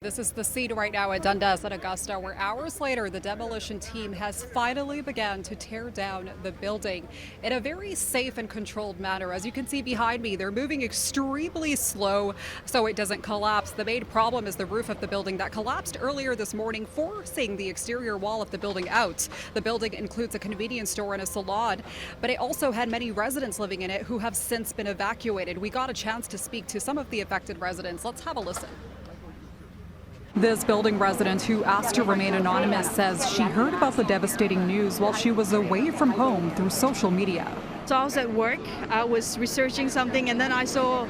This is the scene right now at Dundas at Augusta, where hours later the demolition team has finally begun to tear down the building in a very safe and controlled manner. As you can see behind me, they're moving extremely slow so it doesn't collapse. The main problem is the roof of the building that collapsed earlier this morning, forcing the exterior wall of the building out. The building includes a convenience store and a salon, but it also had many residents living in it who have since been evacuated. We got a chance to speak to some of the affected residents. Let's have a listen. This building resident, who asked to remain anonymous, says she heard about the devastating news while she was away from home through social media. So I was at work, I was researching something, and then I saw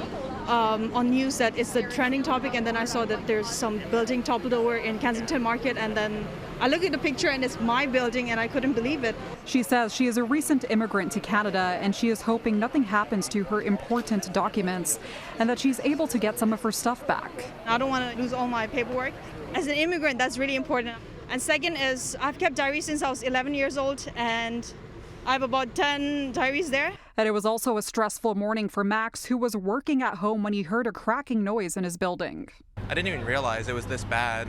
on news that it's a trending topic, and then I saw that there's some building toppled over in Kensington Market, and then I looked at the picture and it's my building and I couldn't believe it. She says she is a recent immigrant to Canada and she is hoping nothing happens to her important documents and that she's able to get some of her stuff back. I don't want to lose all my paperwork. As an immigrant, that's really important. And second is I've kept diaries since I was 11 years old and I have about 10 diaries there. And it was also a stressful morning for Max, who was working at home when he heard a cracking noise in his building. I didn't even realize it was this bad.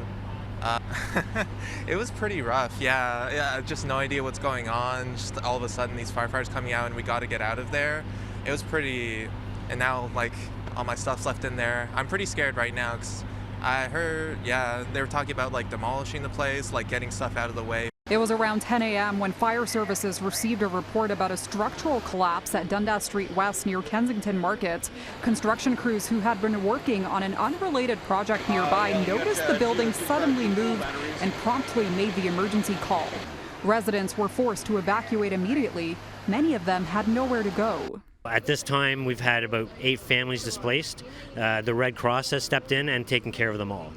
It was pretty rough, yeah, just no idea what's going on, just all of a sudden these firefighters coming out and we got to get out of there. It was pretty, and now like all my stuff's left in there. I'm pretty scared right now because I heard, they were talking about like demolishing the place, like getting stuff out of the way. It was around 10 a.m. when fire services received a report about a structural collapse at Dundas Street West near Kensington Market. Construction crews who had been working on an unrelated project nearby noticed the building suddenly move and promptly made the emergency call. Residents were forced to evacuate immediately. Many of them had nowhere to go. At this time, we've had about 8 families displaced. The Red Cross has stepped in and taken care of them all.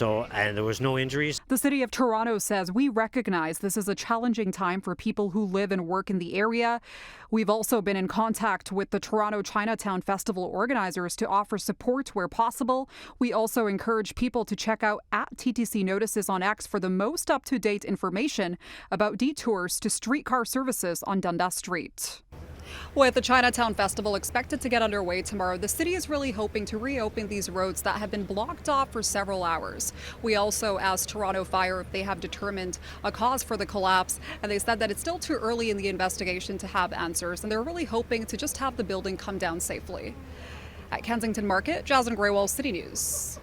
And there was no injuries. The City of Toronto says we recognize this is a challenging time for people who live and work in the area. We've also been in contact with the Toronto Chinatown Festival organizers to offer support where possible. We also encourage people to check out @TTC Notices on X for the most up-to-date information about detours to streetcar services on Dundas Street. With the Chinatown Festival expected to get underway tomorrow, the city is really hoping to reopen these roads that have been blocked off for several hours. We also asked Toronto Fire if they have determined a cause for the collapse, and they said that it's still too early in the investigation to have answers, and they're really hoping to just have the building come down safely. At Kensington Market, Jazan Grewal, City News.